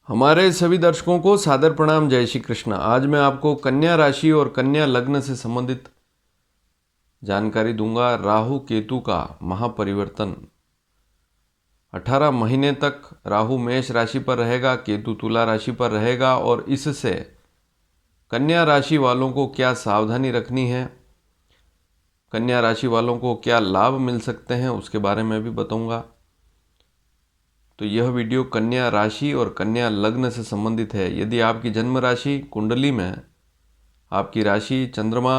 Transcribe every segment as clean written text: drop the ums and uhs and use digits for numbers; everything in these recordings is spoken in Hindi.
हमारे सभी दर्शकों को सादर प्रणाम। जय श्री कृष्ण। आज मैं आपको कन्या राशि और कन्या लग्न से संबंधित जानकारी दूंगा। राहु केतु का महापरिवर्तन 18 महीने तक राहु मेष राशि पर रहेगा, केतु तुला राशि पर रहेगा और इससे कन्या राशि वालों को क्या सावधानी रखनी है, कन्या राशि वालों को क्या लाभ मिल सकते हैं, उसके बारे में भी बताऊंगा। तो यह वीडियो कन्या राशि और कन्या लग्न से संबंधित है। यदि आपकी जन्म राशि कुंडली में आपकी राशि चंद्रमा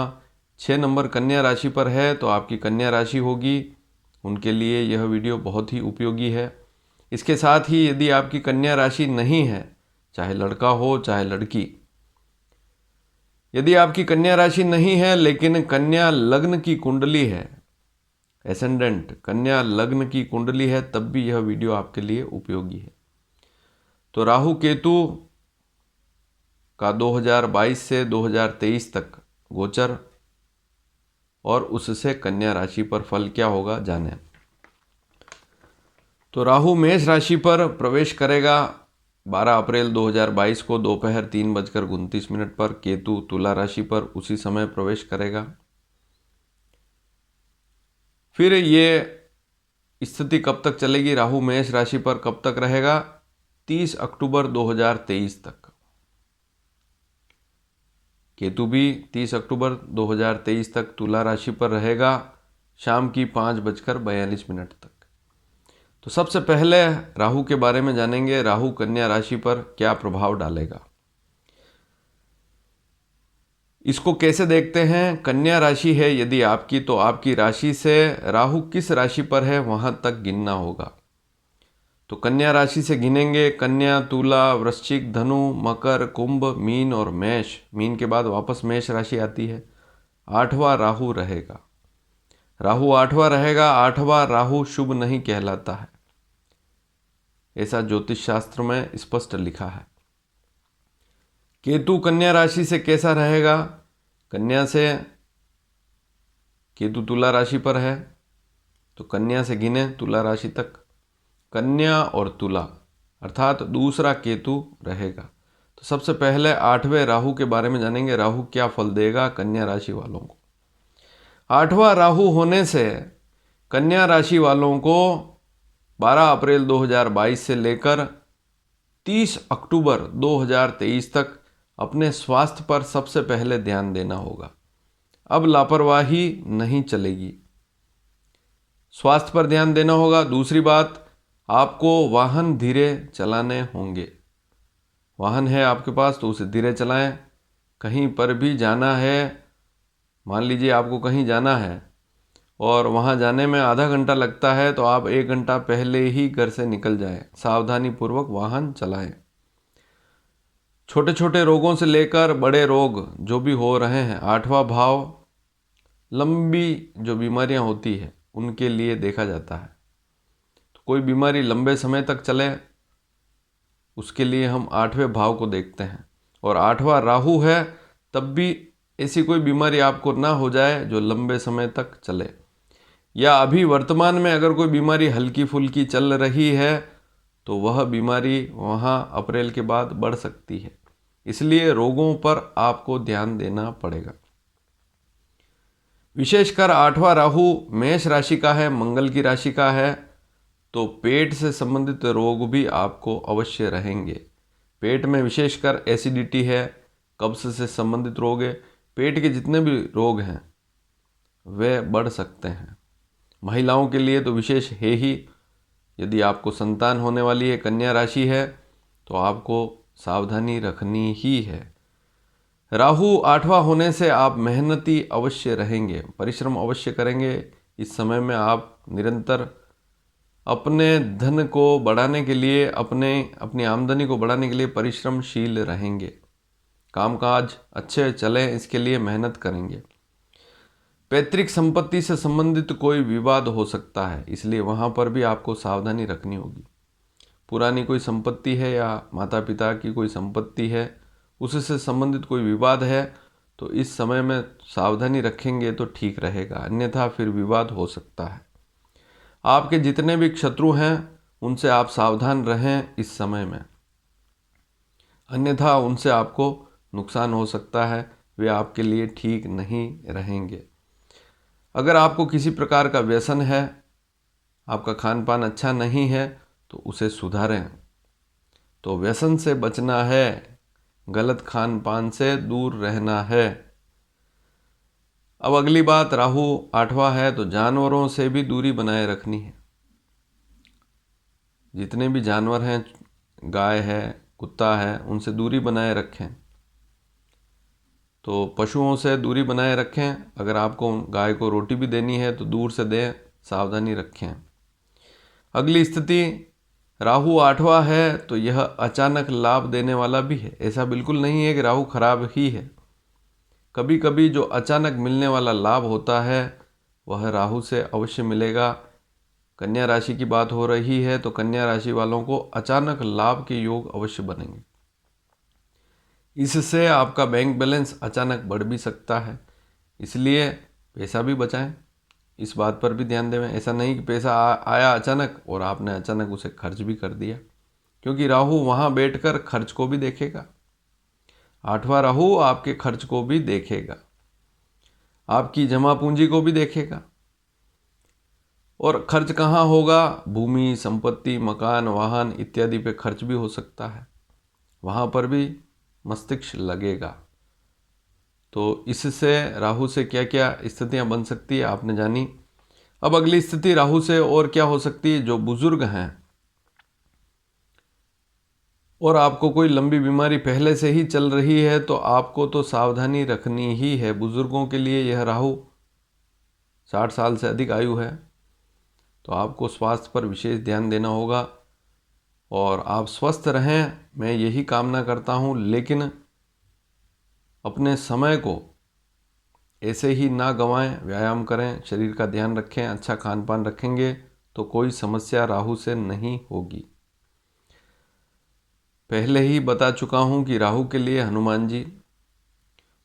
6 नंबर कन्या राशि पर है तो आपकी कन्या राशि होगी, उनके लिए यह वीडियो बहुत ही उपयोगी है। इसके साथ ही यदि आपकी कन्या राशि नहीं है, चाहे लड़का हो चाहे लड़की, यदि आपकी कन्या राशि नहीं है लेकिन कन्या लग्न की कुंडली है, एसेंडेंट कन्या लग्न की कुंडली है, तब भी यह वीडियो आपके लिए उपयोगी है। तो राहु केतु का 2022 से 2023 तक गोचर और उससे कन्या राशि पर फल क्या होगा जाने। तो राहु मेष राशि पर प्रवेश करेगा 12 अप्रैल 2022 को दोपहर 3:29 पर। केतु तुला राशि पर उसी समय प्रवेश करेगा। फिर ये स्थिति कब तक चलेगी, राहु मेष राशि पर कब तक रहेगा? 30 अक्टूबर 2023 तक। केतु भी 30 अक्टूबर 2023 तक तुला राशि पर रहेगा, शाम की 5:42 तक। तो सबसे पहले राहु के बारे में जानेंगे। राहु कन्या राशि पर क्या प्रभाव डालेगा, इसको कैसे देखते हैं। कन्या राशि है यदि आपकी, तो आपकी राशि से राहु किस राशि पर है वहां तक गिनना होगा। तो कन्या राशि से गिनेंगे कन्या, तुला, वृश्चिक, धनु, मकर, कुंभ, मीन और मेष। मीन के बाद वापस मेष राशि आती है। 8वां राहु रहेगा। राहु 8वां रहेगा। 8वां राहु शुभ नहीं कहलाता है, ऐसा ज्योतिष शास्त्र में स्पष्ट लिखा है। केतु कन्या राशि से कैसा रहेगा? कन्या से केतु तुला राशि पर है तो कन्या से गिने तुला राशि तक। कन्या और तुला अर्थात दूसरा केतु रहेगा। तो सबसे पहले 8वें राहु के बारे में जानेंगे। राहु क्या फल देगा कन्या राशि वालों को। 8वां राहु होने से कन्या राशि वालों को 12 अप्रैल 2022 से लेकर 30 अक्टूबर 2023 तक अपने स्वास्थ्य पर सबसे पहले ध्यान देना होगा। अब लापरवाही नहीं चलेगी, स्वास्थ्य पर ध्यान देना होगा। दूसरी बात, आपको वाहन धीरे चलाने होंगे। वाहन है आपके पास तो उसे धीरे चलाएं। कहीं पर भी जाना है, मान लीजिए आपको कहीं जाना है और वहां जाने में आधा घंटा लगता है, तो आप 1 घंटा पहले ही घर से निकल जाएं। सावधानी पूर्वक वाहन चलाएं। छोटे छोटे रोगों से लेकर बड़े रोग जो भी हो रहे हैं, 8वां भाव लंबी जो बीमारियां होती है उनके लिए देखा जाता है। तो कोई बीमारी लंबे समय तक चले उसके लिए हम 8वें भाव को देखते हैं। और 8वां राहु है, तब भी ऐसी कोई बीमारी आपको ना हो जाए जो लंबे समय तक चले, या अभी वर्तमान में अगर कोई बीमारी हल्की फुल्की चल रही है तो वह बीमारी वहाँ अप्रैल के बाद बढ़ सकती है। इसलिए रोगों पर आपको ध्यान देना पड़ेगा। विशेषकर 8वां राहु मेष राशि का है, मंगल की राशि का है, तो पेट से संबंधित रोग भी आपको अवश्य रहेंगे। पेट में विशेषकर एसिडिटी है, कब्ज से संबंधित रोग है, पेट के जितने भी रोग हैं वे बढ़ सकते हैं। महिलाओं के लिए तो विशेष है ही। यदि आपको संतान होने वाली है, कन्या राशि है, तो आपको सावधानी रखनी ही है। राहु 8वां होने से आप मेहनती अवश्य रहेंगे, परिश्रम अवश्य करेंगे। इस समय में आप निरंतर अपने धन को बढ़ाने के लिए, अपनी आमदनी को बढ़ाने के लिए परिश्रमशील रहेंगे। कामकाज अच्छे चले इसके लिए मेहनत करेंगे। पैतृक संपत्ति से संबंधित कोई विवाद हो सकता है, इसलिए वहाँ पर भी आपको सावधानी रखनी होगी। पुरानी कोई संपत्ति है या माता पिता की कोई संपत्ति है, उससे संबंधित कोई विवाद है, तो इस समय में सावधानी रखेंगे तो ठीक रहेगा, अन्यथा फिर विवाद हो सकता है। आपके जितने भी शत्रु हैं उनसे आप सावधान रहें इस समय में। अन्यथा उनसे आपको नुकसान हो सकता है, वे आपके लिए ठीक नहीं रहेंगे। अगर आपको किसी प्रकार का व्यसन है, आपका खान पान अच्छा नहीं है, तो उसे सुधारें। तो व्यसन से बचना है, गलत खान पान से दूर रहना है। अब अगली बात, राहु 8वां है तो जानवरों से भी दूरी बनाए रखनी है। जितने भी जानवर हैं, गाय है, कुत्ता है, उनसे दूरी बनाए रखें। तो पशुओं से दूरी बनाए रखें। अगर आपको गाय को रोटी भी देनी है तो दूर से दें, सावधानी रखें। अगली स्थिति, राहु 8वां है तो यह अचानक लाभ देने वाला भी है। ऐसा बिल्कुल नहीं है कि राहु खराब ही है। कभी कभी जो अचानक मिलने वाला लाभ होता है वह राहु से अवश्य मिलेगा। कन्या राशि की बात हो रही है तो कन्या राशि वालों को अचानक लाभ के योग अवश्य बनेंगे। इससे आपका बैंक बैलेंस अचानक बढ़ भी सकता है, इसलिए पैसा भी बचाएं। इस बात पर भी ध्यान दें। ऐसा नहीं कि पैसा आया अचानक और आपने अचानक उसे खर्च भी कर दिया, क्योंकि राहु वहाँ बैठकर खर्च को भी देखेगा। 8वां राहु आपके खर्च को भी देखेगा, आपकी जमा पूंजी को भी देखेगा। और खर्च कहाँ होगा? भूमि, संपत्ति, मकान, वाहन इत्यादि पे खर्च भी हो सकता है, वहाँ पर भी मस्तिष्क लगेगा। तो इससे राहु से क्या क्या स्थितियाँ बन सकती है आपने जानी। अब अगली स्थिति राहु से और क्या हो सकती है। जो बुजुर्ग हैं और आपको कोई लंबी बीमारी पहले से ही चल रही है तो आपको तो सावधानी रखनी ही है। बुजुर्गों के लिए यह राहु 60 साल से अधिक आयु है, तो आपको स्वास्थ्य पर विशेष ध्यान देना होगा और आप स्वस्थ रहें, मैं यही कामना करता हूँ। लेकिन अपने समय को ऐसे ही ना गंवाएं, व्यायाम करें, शरीर का ध्यान रखें, अच्छा खान पान रखेंगे तो कोई समस्या राहु से नहीं होगी। पहले ही बता चुका हूँ कि राहु के लिए हनुमान जी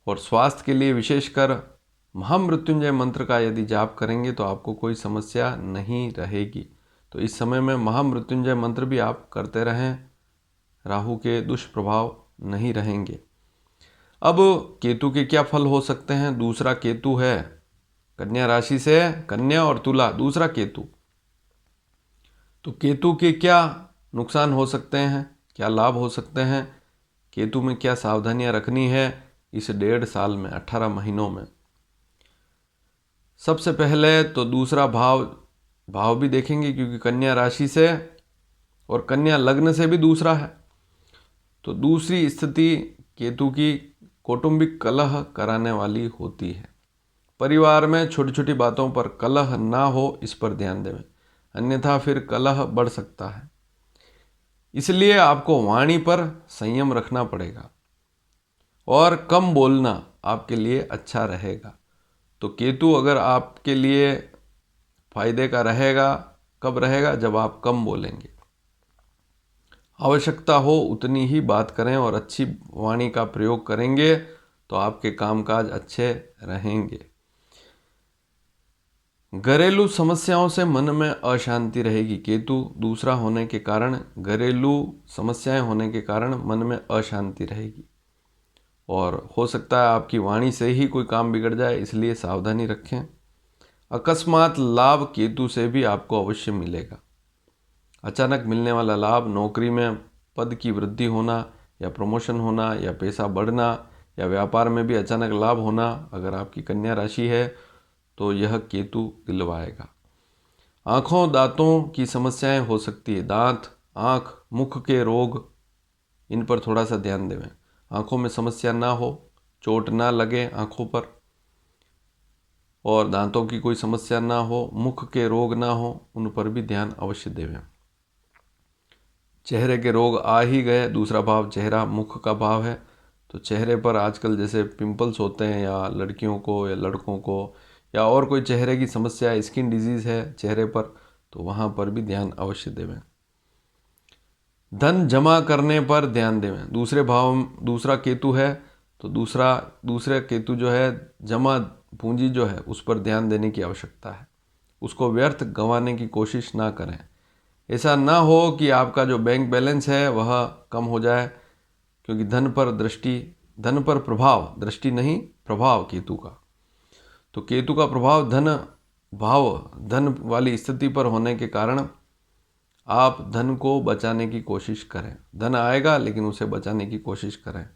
और स्वास्थ्य के लिए विशेषकर महामृत्युंजय मंत्र का यदि जाप करेंगे तो आपको कोई समस्या नहीं रहेगी। तो इस समय में महामृत्युंजय मंत्र भी आप करते रहें, राहु के दुष्प्रभाव नहीं रहेंगे। अब केतु के क्या फल हो सकते हैं। दूसरा केतु है कन्या राशि से, कन्या और तुला, दूसरा केतु। तो केतु के क्या नुकसान हो सकते हैं, क्या लाभ हो सकते हैं, केतु में क्या सावधानियां रखनी है इस 1.5 साल में, 18 महीनों में। सबसे पहले तो दूसरा भाव भी देखेंगे, क्योंकि कन्या राशि से और कन्या लग्न से भी दूसरा है। तो दूसरी स्थिति केतु की कौटुंबिक कलह कराने वाली होती है। परिवार में छोटी छोटी बातों पर कलह ना हो, इस पर ध्यान दें, अन्यथा फिर कलह बढ़ सकता है। इसलिए आपको वाणी पर संयम रखना पड़ेगा और कम बोलना आपके लिए अच्छा रहेगा। तो केतु अगर आपके लिए फायदे का रहेगा, कब रहेगा? जब आप कम बोलेंगे, आवश्यकता हो उतनी ही बात करें और अच्छी वाणी का प्रयोग करेंगे तो आपके कामकाज अच्छे रहेंगे। घरेलू समस्याओं से मन में अशांति रहेगी। केतु दूसरा होने के कारण घरेलू समस्याएं होने के कारण मन में अशांति रहेगी और हो सकता है आपकी वाणी से ही कोई काम बिगड़ जाए, इसलिए सावधानी रखें। अकस्मात लाभ केतु से भी आपको अवश्य मिलेगा। अचानक मिलने वाला लाभ, नौकरी में पद की वृद्धि होना या प्रमोशन होना या पैसा बढ़ना या व्यापार में भी अचानक लाभ होना, अगर आपकी कन्या राशि है तो यह केतु दिलवाएगा। आँखों दांतों की समस्याएं हो सकती है। दांत, आँख, मुख के रोग, इन पर थोड़ा सा ध्यान दें। आँखों में समस्या ना हो, चोट ना लगे आँखों पर, और दांतों की कोई समस्या ना हो, मुख के रोग ना हो, उन पर भी ध्यान अवश्य देवें। चेहरे के रोग आ ही गए, दूसरा भाव चेहरा मुख का भाव है, तो चेहरे पर आजकल जैसे पिंपल्स होते हैं या लड़कियों को या लड़कों को या और कोई चेहरे की समस्या, स्किन डिजीज़ है चेहरे पर, तो वहाँ पर भी ध्यान अवश्य देवें। धन जमा करने पर ध्यान देवें। दूसरा केतु है तो दूसरे केतु जो है, जमा पूंजी जो है उस पर ध्यान देने की आवश्यकता है। उसको व्यर्थ गंवाने की कोशिश ना करें। ऐसा ना हो कि आपका जो बैंक बैलेंस है वह कम हो जाए, क्योंकि धन पर प्रभाव, दृष्टि नहीं प्रभाव केतु का। तो केतु का प्रभाव धन वाली स्थिति पर होने के कारण आप धन को बचाने की कोशिश करें। धन आएगा लेकिन उसे बचाने की कोशिश करें।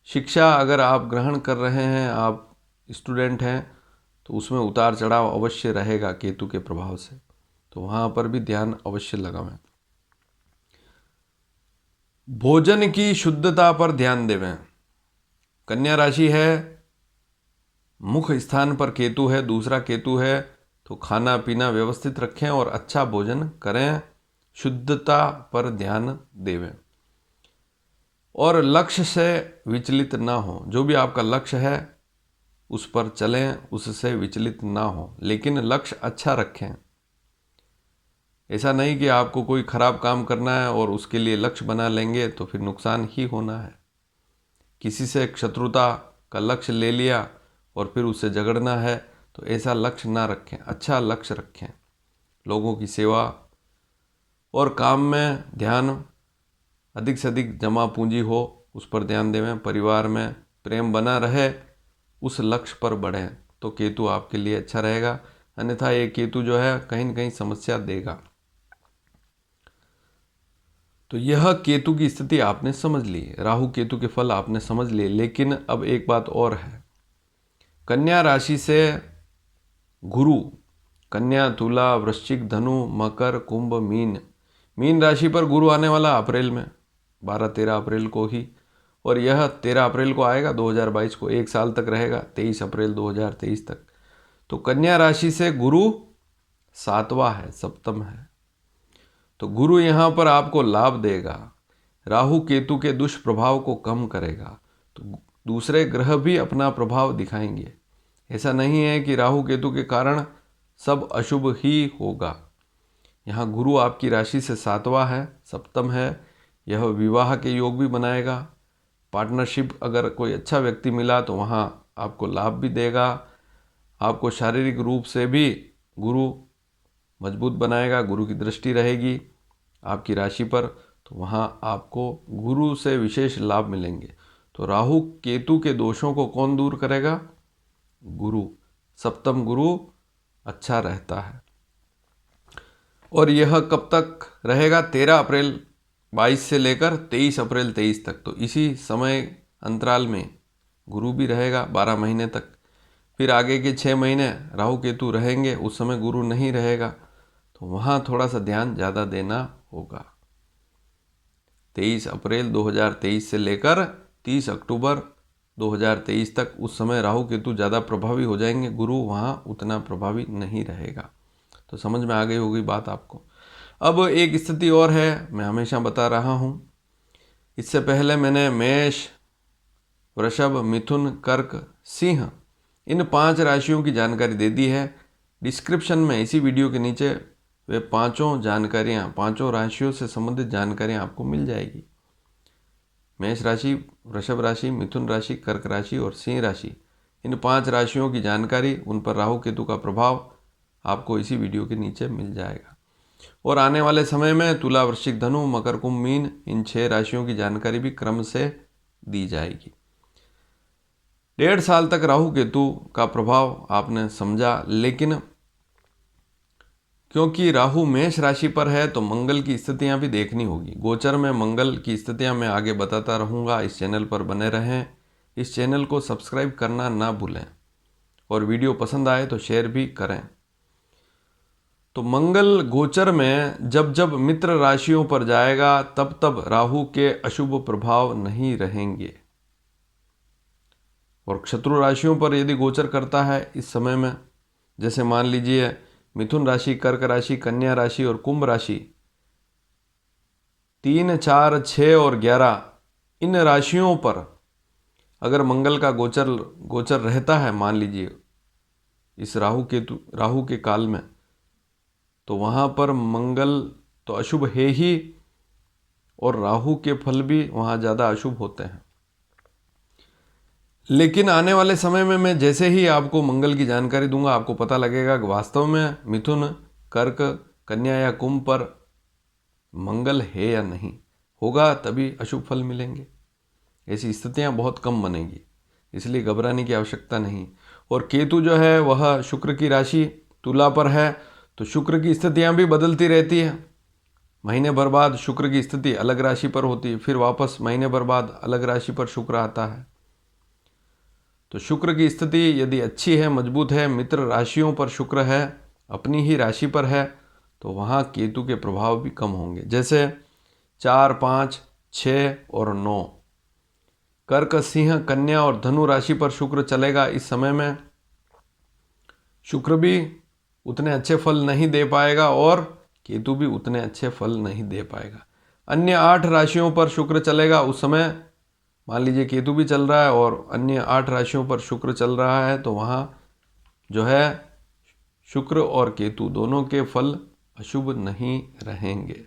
शिक्षा अगर आप ग्रहण कर रहे हैं, आप स्टूडेंट हैं, तो उसमें उतार चढ़ाव अवश्य रहेगा केतु के प्रभाव से, तो वहाँ पर भी ध्यान अवश्य लगावें। भोजन की शुद्धता पर ध्यान देवें। कन्या राशि है, मुख्य स्थान पर केतु है, दूसरा केतु है, तो खाना पीना व्यवस्थित रखें और अच्छा भोजन करें, शुद्धता पर ध्यान देवें और लक्ष्य से विचलित ना हो। जो भी आपका लक्ष्य है उस पर चलें, उससे विचलित ना हो, लेकिन लक्ष्य अच्छा रखें। ऐसा नहीं कि आपको कोई खराब काम करना है और उसके लिए लक्ष्य बना लेंगे तो फिर नुकसान ही होना है। किसी से शत्रुता का लक्ष्य ले लिया और फिर उससे झगड़ना है, तो ऐसा लक्ष्य ना रखें, अच्छा लक्ष्य रखें। लोगों की सेवा और काम में ध्यान, अधिक से अधिक जमा पूंजी हो उस पर ध्यान देवें। परिवार में प्रेम बना रहे, उस लक्ष्य पर बढ़ें, तो केतु आपके लिए अच्छा रहेगा। अन्यथा ये केतु जो है कहीं न कहीं समस्या देगा। तो यह केतु की स्थिति आपने समझ ली, राहु केतु के फल आपने समझ लिए। लेकिन अब एक बात और है, कन्या राशि से गुरु, कन्या, तुला, वृश्चिक, धनु, मकर, कुंभ, मीन राशि पर गुरु आने वाला अप्रैल में, 12-13 अप्रैल को ही, और यह 13 अप्रैल को आएगा 2022 को, 1 साल तक रहेगा, 23 अप्रैल 2023 तक। तो कन्या राशि से गुरु 7वां है, सप्तम है, तो गुरु यहाँ पर आपको लाभ देगा, राहु केतु के दुष्प्रभाव को कम करेगा। तो दूसरे ग्रह भी अपना प्रभाव दिखाएंगे। ऐसा नहीं है कि राहु केतु के कारण सब अशुभ ही होगा। यहाँ गुरु आपकी राशि से 7वां है, सप्तम है, यह विवाह के योग भी बनाएगा। पार्टनरशिप अगर कोई अच्छा व्यक्ति मिला तो वहाँ आपको लाभ भी देगा। आपको शारीरिक रूप से भी गुरु मजबूत बनाएगा, गुरु की दृष्टि रहेगी आपकी राशि पर, तो वहाँ आपको गुरु से विशेष लाभ मिलेंगे। तो राहु केतु के दोषों को कौन दूर करेगा? गुरु, सप्तम गुरु अच्छा रहता है। और यह कब तक रहेगा? 13 अप्रैल 22 से लेकर 23 अप्रैल 23 तक। तो इसी समय अंतराल में गुरु भी रहेगा 12 महीने तक। फिर आगे के 6 महीने राहु केतु रहेंगे, उस समय गुरु नहीं रहेगा, तो वहाँ थोड़ा सा ध्यान ज़्यादा देना होगा। 23 अप्रैल 2023 से लेकर 30 अक्टूबर 2023 तक, उस समय राहु केतु ज़्यादा प्रभावी हो जाएंगे, गुरु वहाँ उतना प्रभावी नहीं रहेगा। तो समझ में आ गई होगी बात आपको। अब एक स्थिति और है, मैं हमेशा बता रहा हूँ, इससे पहले मैंने मेष, वृषभ, मिथुन, कर्क, सिंह, इन 5 राशियों की जानकारी दे दी है। डिस्क्रिप्शन में इसी वीडियो के नीचे वे 5 जानकारियाँ, 5 राशियों से संबंधित जानकारियाँ आपको मिल जाएगी। मेष राशि, वृषभ राशि, मिथुन राशि, कर्क राशि और सिंह राशि, इन 5 राशियों की जानकारी, उन पर राहु केतु का प्रभाव आपको इसी वीडियो के नीचे मिल जाएगा। और आने वाले समय में तुला, वृश्चिक, धनु, मकर, कुंभ, मीन, इन 6 राशियों की जानकारी भी क्रम से दी जाएगी। 1.5 साल तक राहु केतु का प्रभाव आपने समझा, लेकिन क्योंकि राहु मेष राशि पर है तो मंगल की स्थितियां भी देखनी होगी। गोचर में मंगल की स्थितियां मैं आगे बताता रहूँगा, इस चैनल पर बने रहें। इस चैनल को सब्सक्राइब करना ना भूलें और वीडियो पसंद आए तो शेयर भी करें। तो मंगल गोचर में जब जब मित्र राशियों पर जाएगा तब तब राहु के अशुभ प्रभाव नहीं रहेंगे। और शत्रु राशियों पर यदि गोचर करता है इस समय में, जैसे मान लीजिए मिथुन राशि, कर्क राशि, कन्या राशि और कुंभ राशि, 3, 4, 6 और 11, इन राशियों पर अगर मंगल का गोचर रहता है, मान लीजिए इस राहु के काल में, तो वहाँ पर मंगल तो अशुभ है ही और राहु के फल भी वहाँ ज़्यादा अशुभ होते हैं। लेकिन आने वाले समय में मैं जैसे ही आपको मंगल की जानकारी दूंगा, आपको पता लगेगा कि वास्तव में मिथुन, कर्क, कन्या या कुंभ पर मंगल है या नहीं। होगा तभी अशुभ फल मिलेंगे। ऐसी स्थितियाँ बहुत कम बनेगी, इसलिए घबराने की आवश्यकता नहीं। और केतु जो है वह शुक्र की राशि तुला पर है, तो शुक्र की स्थितियाँ भी बदलती रहती है। महीने भर बाद शुक्र की स्थिति अलग राशि पर होती है, फिर वापस महीने भर बाद अलग राशि पर शुक्र आता है। तो शुक्र की स्थिति यदि अच्छी है, मजबूत है, मित्र राशियों पर शुक्र है, अपनी ही राशि पर है, तो वहाँ केतु के प्रभाव भी कम होंगे। जैसे 4, 5, 6 और 9। कर्क, सिंह, कन्या और धनु राशि पर शुक्र चलेगा। इस समय में शुक्र भी उतने अच्छे फल नहीं दे पाएगा और केतु भी उतने अच्छे फल नहीं दे पाएगा। अन्य 8 राशियों पर शुक्र चलेगा। उस समय मान लीजिए केतु भी चल रहा है और अन्य 8 राशियों पर शुक्र चल रहा है, तो वहाँ जो है शुक्र और केतु दोनों के फल अशुभ नहीं रहेंगे।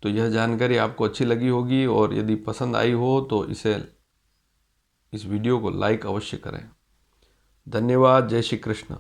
तो यह जानकारी आपको अच्छी लगी होगी, और यदि पसंद आई हो तो इस वीडियो को लाइक अवश्य करें। धन्यवाद। जय श्री कृष्ण।